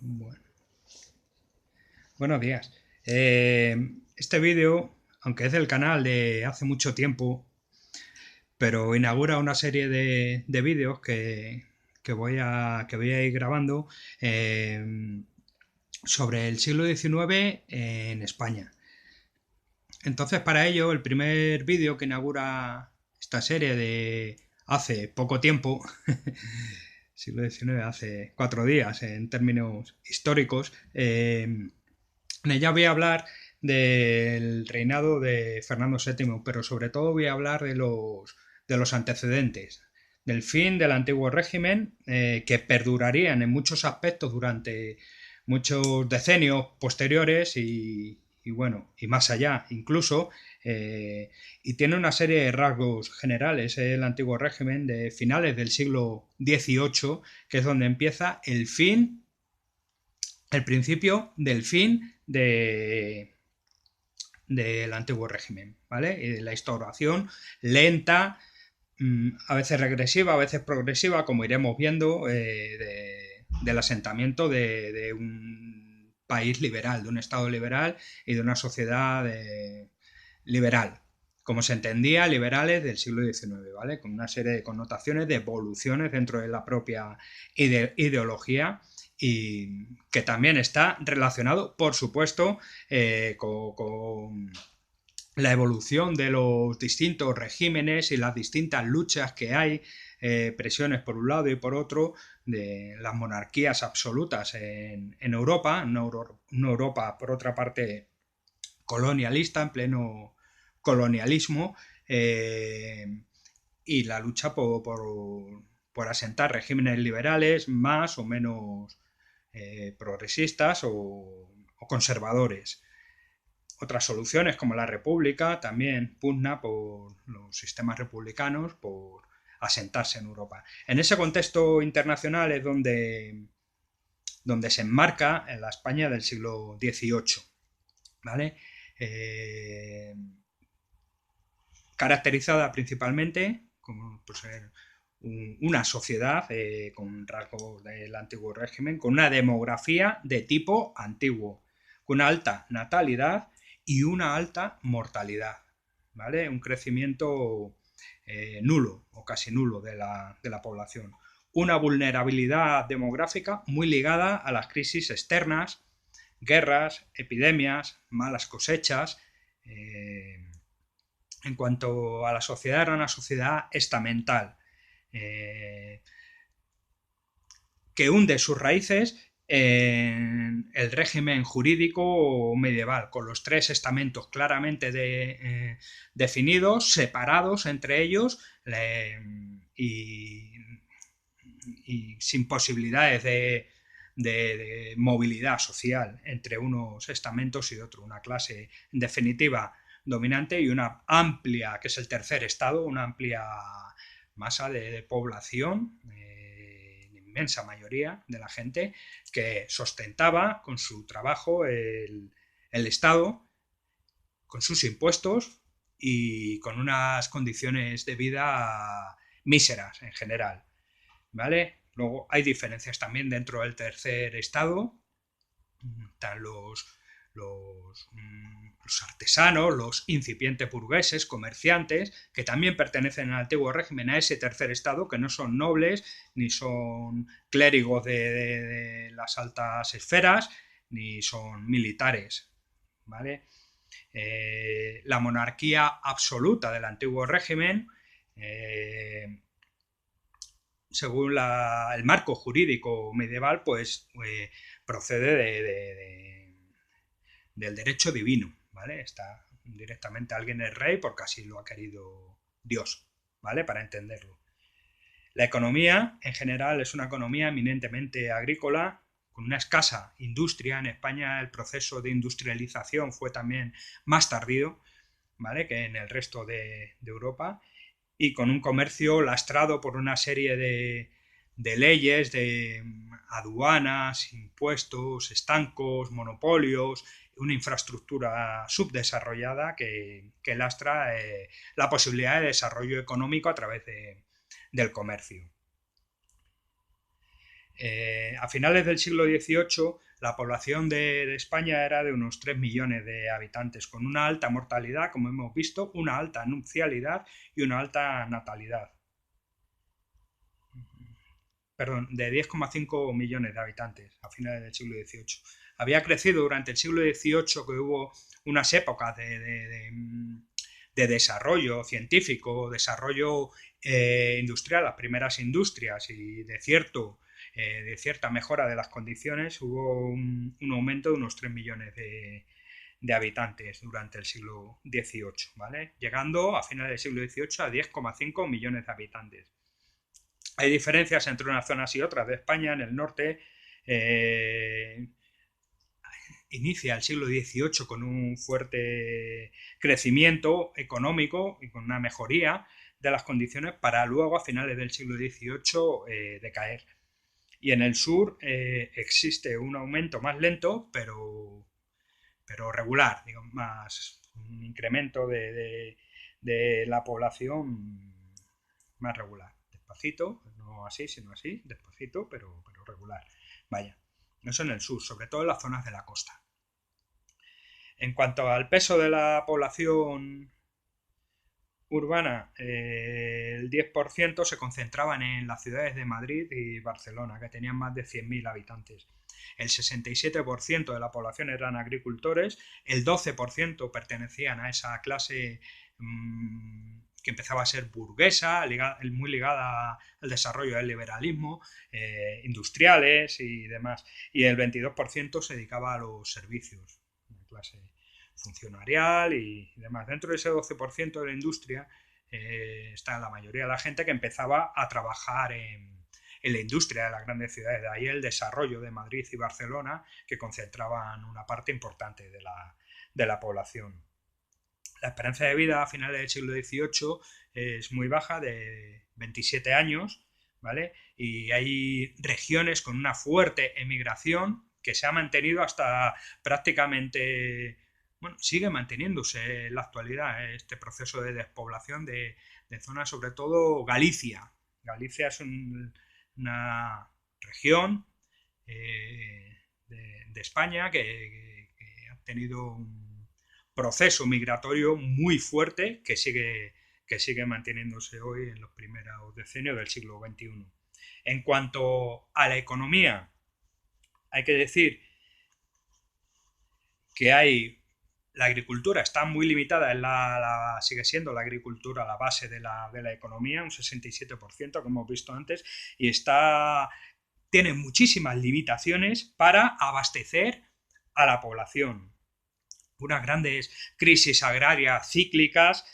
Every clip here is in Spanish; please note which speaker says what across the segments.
Speaker 1: Bueno, buenos días. Este vídeo, aunque es del canal de hace mucho tiempo, pero inaugura una serie de vídeos que voy a ir grabando eh, sobre el siglo XIX en España. Entonces, para ello, el primer vídeo que inaugura esta serie de hace poco tiempo, siglo XIX, hace 4 días en términos históricos, en ella voy a hablar del reinado de Fernando VII, pero sobre todo voy a hablar de los antecedentes, del fin del antiguo régimen, que perdurarían en muchos aspectos durante muchos decenios posteriores y bueno, y más allá incluso, y tiene una serie de rasgos generales, el antiguo régimen de finales del siglo XVIII, que es donde empieza el principio del fin del antiguo régimen, ¿vale? Y de la instauración lenta, a veces regresiva, a veces progresiva, como iremos viendo, del asentamiento de un país liberal, de un Estado liberal y de una sociedad liberal, como se entendía, liberales del siglo XIX, ¿vale? Con una serie de connotaciones, de evoluciones dentro de la propia ideología y que también está relacionado, por supuesto, con la evolución de los distintos regímenes y las distintas luchas que hay, presiones por un lado y por otro, de las monarquías absolutas en Europa, una Europa, por otra parte, colonialista, en pleno colonialismo, y la lucha por asentar regímenes liberales más o menos progresistas o conservadores. Otras soluciones, como la República, también pugna por los sistemas republicanos, por asentarse en Europa. En ese contexto internacional es donde se enmarca en la España del siglo XVIII, ¿vale? Eh, Caracterizada principalmente como por ser una sociedad con rasgos del antiguo régimen, con una demografía de tipo antiguo, con una alta natalidad y una alta mortalidad, ¿vale? Un crecimiento nulo o casi nulo de la población. Una vulnerabilidad demográfica muy ligada a las crisis externas, guerras, epidemias, malas cosechas. En cuanto a la sociedad, era una sociedad estamental, eh, que hunde sus raíces en el régimen jurídico medieval, con los tres estamentos claramente definidos, separados entre ellos, y, y sin posibilidades de movilidad social entre unos estamentos y otros, una clase en definitiva dominante y una amplia, que es el tercer estado, una amplia masa de población, inmensa mayoría de la gente, que sustentaba con su trabajo el Estado, con sus impuestos y con unas condiciones de vida míseras en general, ¿vale? Luego hay diferencias también dentro del tercer estado, están los artesanos, los incipientes burgueses, comerciantes, que también pertenecen al antiguo régimen, a ese tercer estado, que no son nobles, ni son clérigos de las altas esferas, ni son militares, ¿vale? La monarquía absoluta del antiguo régimen, según el marco jurídico medieval, pues procede del derecho divino, ¿vale? Está directamente alguien es rey porque así lo ha querido Dios, ¿vale? Para entenderlo. La economía, en general, es una economía eminentemente agrícola, con una escasa industria. En España el proceso de industrialización fue también más tardío, ¿vale? Que en el resto de Europa, y con un comercio lastrado por una serie de leyes, de aduanas, impuestos, estancos, monopolios, una infraestructura subdesarrollada que lastra la posibilidad de desarrollo económico a través del comercio. A finales del siglo XVIII, la población de España era de unos 3 millones de habitantes, con una alta mortalidad, como hemos visto, una alta nupcialidad y una alta natalidad. Perdón, de 10,5 millones de habitantes a finales del siglo XVIII. Había crecido durante el siglo XVIII, que hubo unas épocas de desarrollo científico, desarrollo industrial, las primeras industrias y de cierta mejora de las condiciones. Hubo un aumento de unos 3 millones de habitantes durante el siglo XVIII, ¿vale? Llegando a finales del siglo XVIII a 10,5 millones de habitantes. Hay diferencias entre unas zonas y otras de España. En el norte inicia el siglo XVIII con un fuerte crecimiento económico y con una mejoría de las condiciones para luego a finales del siglo XVIII decaer. Y en el sur existe un aumento más lento, pero regular, digamos, más un incremento de la población más regular. Despacito, no así, sino así, despacito, pero regular. Vaya, eso en el sur, sobre todo en las zonas de la costa. En cuanto al peso de la población urbana, el 10% se concentraban en las ciudades de Madrid y Barcelona, que tenían más de 100.000 habitantes. El 67% de la población eran agricultores, el 12% pertenecían a esa clase que empezaba a ser burguesa, muy ligada al desarrollo del liberalismo, industriales y demás. Y el 22% se dedicaba a los servicios, una clase funcionarial y demás. Dentro de ese 12% de la industria está la mayoría de la gente que empezaba a trabajar en la industria de las grandes ciudades. De ahí el desarrollo de Madrid y Barcelona, que concentraban una parte importante de la población. La esperanza de vida a finales del siglo XVIII es muy baja, de 27 años, ¿vale? Y hay regiones con una fuerte emigración que se ha mantenido hasta prácticamente, bueno, sigue manteniéndose en la actualidad este proceso de despoblación de zonas, sobre todo Galicia. Galicia es una región de España que ha tenido un proceso migratorio muy fuerte que sigue manteniéndose hoy en los primeros decenios del siglo XXI. En cuanto a la economía, hay que decir que la agricultura está muy limitada, sigue siendo la agricultura la base de la economía, un 67%, como hemos visto antes, y tiene muchísimas limitaciones para abastecer a la población. Unas grandes crisis agrarias cíclicas,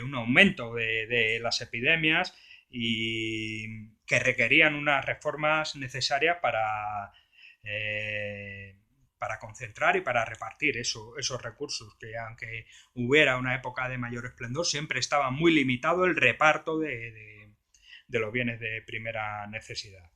Speaker 1: un aumento de las epidemias y que requerían unas reformas necesarias para concentrar y para repartir esos recursos, que aunque hubiera una época de mayor esplendor, siempre estaba muy limitado el reparto de los bienes de primera necesidad,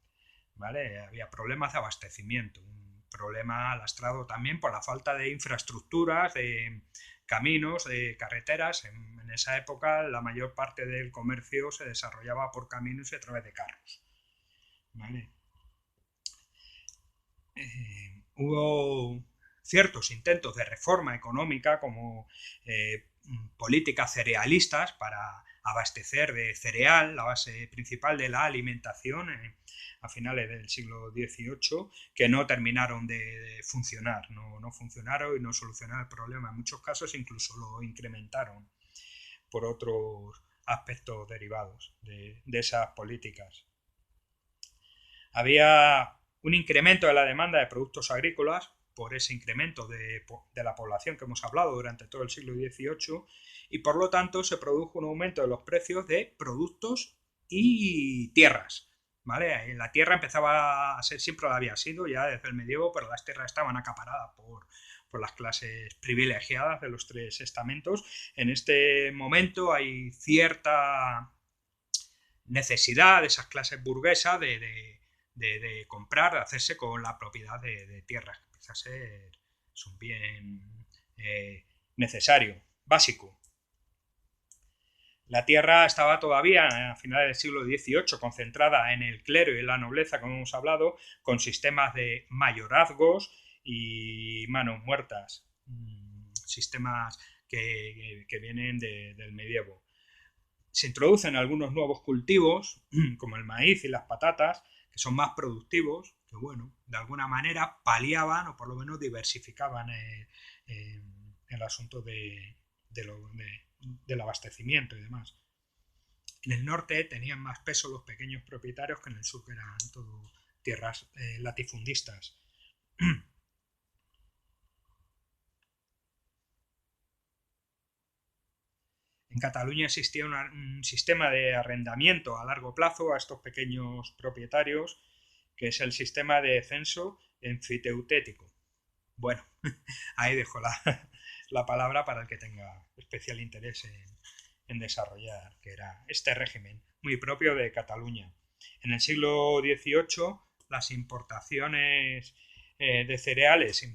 Speaker 1: ¿vale? Había problemas de abastecimiento, un problema lastrado también por la falta de infraestructuras, de caminos, de carreteras. En esa época la mayor parte del comercio se desarrollaba por caminos y a través de carros, ¿vale? Hubo ciertos intentos de reforma económica, como políticas cerealistas para abastecer de cereal, la base principal de la alimentación a finales del siglo XVIII, que no terminaron de funcionar, no funcionaron y no solucionaron el problema. En muchos casos incluso lo incrementaron por otros aspectos derivados de esas políticas. Había un incremento de la demanda de productos agrícolas por ese incremento de la población que hemos hablado durante todo el siglo XVIII, y por lo tanto se produjo un aumento de los precios de productos y tierras. ¿Vale? La tierra empezaba a ser, siempre lo había sido ya desde el medievo, pero las tierras estaban acaparadas por las clases privilegiadas de los tres estamentos. En este momento hay cierta necesidad de esas clases burguesas de comprar, de hacerse con la propiedad de tierras, que empieza a ser un bien necesario, básico. La tierra estaba todavía a finales del siglo XVIII concentrada en el clero y la nobleza, como hemos hablado, con sistemas de mayorazgos y manos muertas, sistemas que vienen del medievo. Se introducen algunos nuevos cultivos, como el maíz y las patatas, que son más productivos, que bueno, de alguna manera paliaban o por lo menos diversificaban el asunto del abastecimiento y demás. En el norte tenían más peso los pequeños propietarios que en el sur, que eran todo tierras latifundistas. En Cataluña existía un sistema de arrendamiento a largo plazo a estos pequeños propietarios, que es el sistema de censo enfiteutético. Bueno, ahí dejo la palabra para el que tenga especial interés en desarrollar, que era este régimen muy propio de Cataluña. En el siglo XVIII, las importaciones de cereales,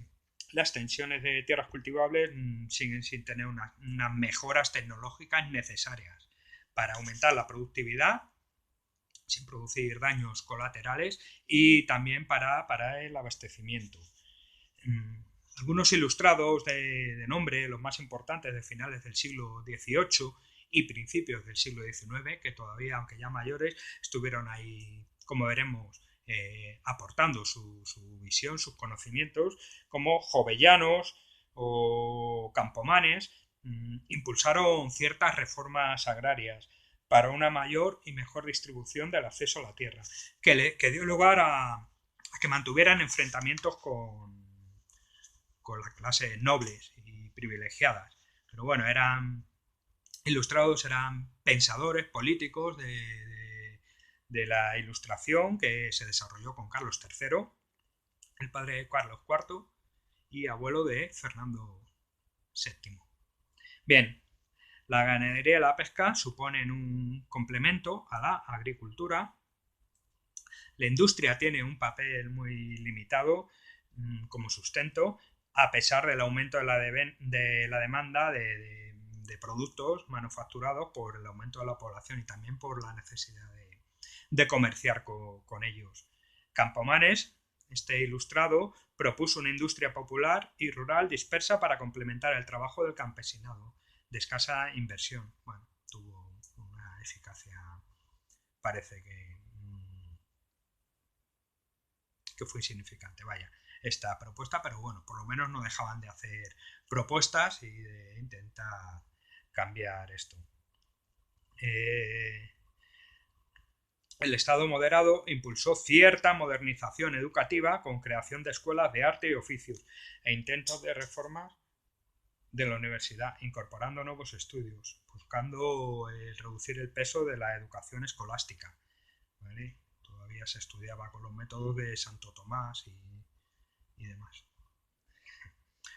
Speaker 1: las tensiones de tierras cultivables siguen sin tener unas mejoras tecnológicas necesarias para aumentar la productividad sin producir daños colaterales y también para el abastecimiento. Algunos ilustrados de nombre, los más importantes de finales del siglo XVIII y principios del siglo XIX, que todavía, aunque ya mayores, estuvieron ahí, como veremos, aportando su visión, sus conocimientos, como Jovellanos o Campomanes, impulsaron ciertas reformas agrarias para una mayor y mejor distribución del acceso a la tierra, que dio lugar a que mantuvieran enfrentamientos con las clases nobles y privilegiadas. Pero bueno, eran ilustrados, eran pensadores políticos de la Ilustración, que se desarrolló con Carlos III, el padre de Carlos IV y abuelo de Fernando VII. Bien, la ganadería y la pesca suponen un complemento a la agricultura. La industria tiene un papel muy limitado como sustento, a pesar del aumento de la demanda de productos manufacturados por el aumento de la población y también por la necesidad de comerciar con ellos. Campomanes, este ilustrado, propuso una industria popular y rural dispersa para complementar el trabajo del campesinado, de escasa inversión. Bueno, tuvo una eficacia, parece que fue insignificante, vaya, esta propuesta, pero bueno, por lo menos no dejaban de hacer propuestas y de intentar cambiar esto. El Estado moderado impulsó cierta modernización educativa con creación de escuelas de arte y oficios e intentos de reforma de la universidad, incorporando nuevos estudios, buscando reducir el peso de la educación escolástica. ¿Vale? Todavía se estudiaba con los métodos de Santo Tomás y demás.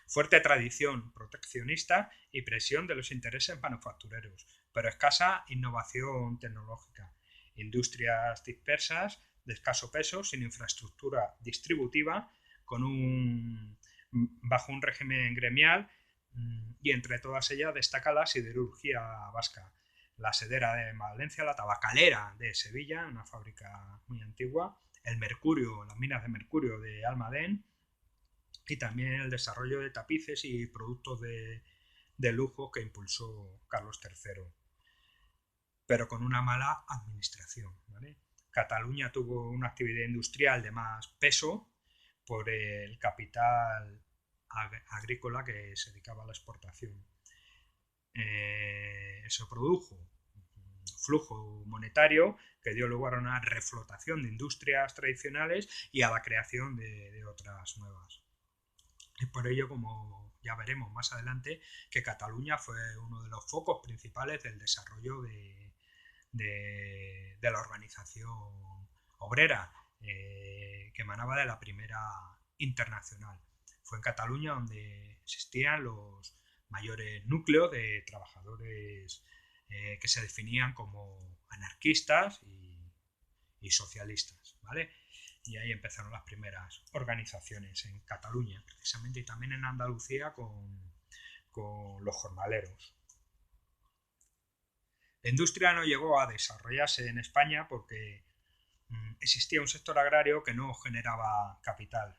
Speaker 1: Fuerte tradición proteccionista y presión de los intereses manufactureros, pero escasa innovación tecnológica. Industrias dispersas, de escaso peso, sin infraestructura distributiva, bajo un régimen gremial, y entre todas ellas destaca la siderurgia vasca, la sedera de Valencia, la tabacalera de Sevilla, una fábrica muy antigua, el mercurio, las minas de mercurio de Almadén, y también el desarrollo de tapices y productos de lujo que impulsó Carlos III, pero con una mala administración. ¿Vale? Cataluña tuvo una actividad industrial de más peso por el capital agrícola que se dedicaba a la exportación. Eso produjo un flujo monetario que dio lugar a una reflotación de industrias tradicionales y a la creación de otras nuevas. Y por ello, como ya veremos más adelante, que Cataluña fue uno de los focos principales del desarrollo de la organización obrera que emanaba de la Primera Internacional. Fue en Cataluña donde existían los mayores núcleos de trabajadores que se definían como anarquistas y socialistas, ¿vale? Y ahí empezaron las primeras organizaciones en Cataluña, precisamente, y también en Andalucía con los jornaleros. La industria no llegó a desarrollarse en España porque existía un sector agrario que no generaba capital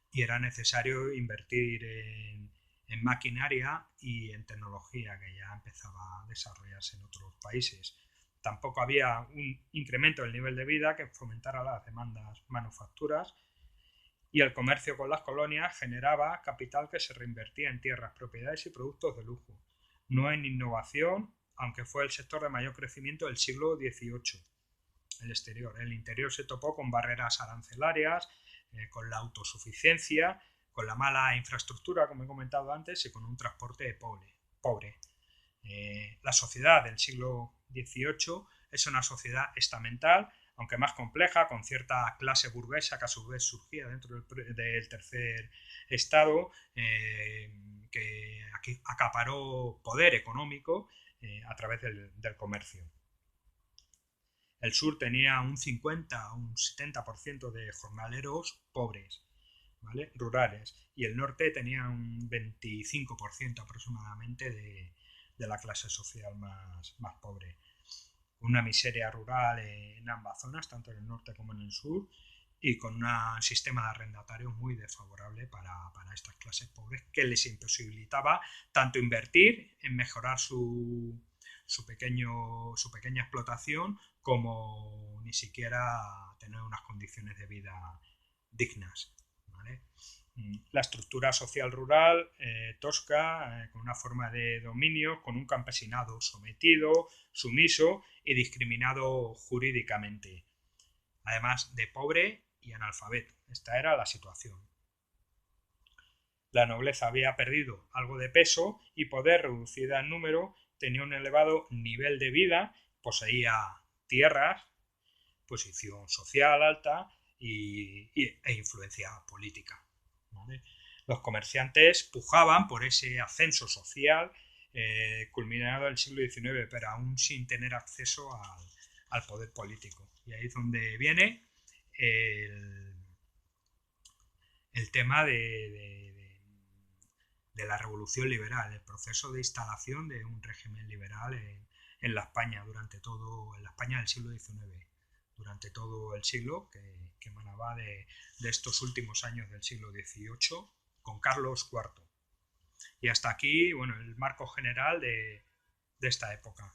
Speaker 1: y era necesario invertir en maquinaria y en tecnología que ya empezaba a desarrollarse en otros países. Tampoco había un incremento del nivel de vida que fomentara las demandas manufacturas y el comercio con las colonias generaba capital que se reinvertía en tierras, propiedades y productos de lujo, no en innovación, aunque fue el sector de mayor crecimiento del siglo XVIII. El exterior. El interior se topó con barreras arancelarias, con la autosuficiencia, con la mala infraestructura, como he comentado antes, y con un transporte pobre. La sociedad del siglo XVIII es una sociedad estamental, aunque más compleja, con cierta clase burguesa que a su vez surgía dentro del tercer estado, que acaparó poder económico a través del comercio. El sur tenía un 50 o un 70% de jornaleros pobres, ¿vale? Rurales, y el norte tenía un 25% aproximadamente de la clase social más pobre. Una miseria rural en ambas zonas, tanto en el norte como en el sur, y con un sistema de arrendatarios muy desfavorable para estas clases pobres, que les imposibilitaba tanto invertir en mejorar su pequeña explotación como ni siquiera tener unas condiciones de vida dignas, ¿vale? La estructura social rural tosca, con una forma de dominio, con un campesinado sometido, sumiso y discriminado jurídicamente, además de pobre y analfabeto. Esta era la situación. La nobleza había perdido algo de peso y poder reducida en número, tenía un elevado nivel de vida, poseía tierras, posición social alta e influencia política, ¿vale? Los comerciantes pujaban por ese ascenso social culminado en el siglo XIX, pero aún sin tener acceso al poder político. Y ahí es donde viene el tema de la revolución liberal, el proceso de instalación de un régimen liberal en la España en la España del siglo XIX, durante todo el siglo, que emanaba de estos últimos años del siglo XVIII con Carlos IV. Y hasta aquí, bueno, el marco general de esta época.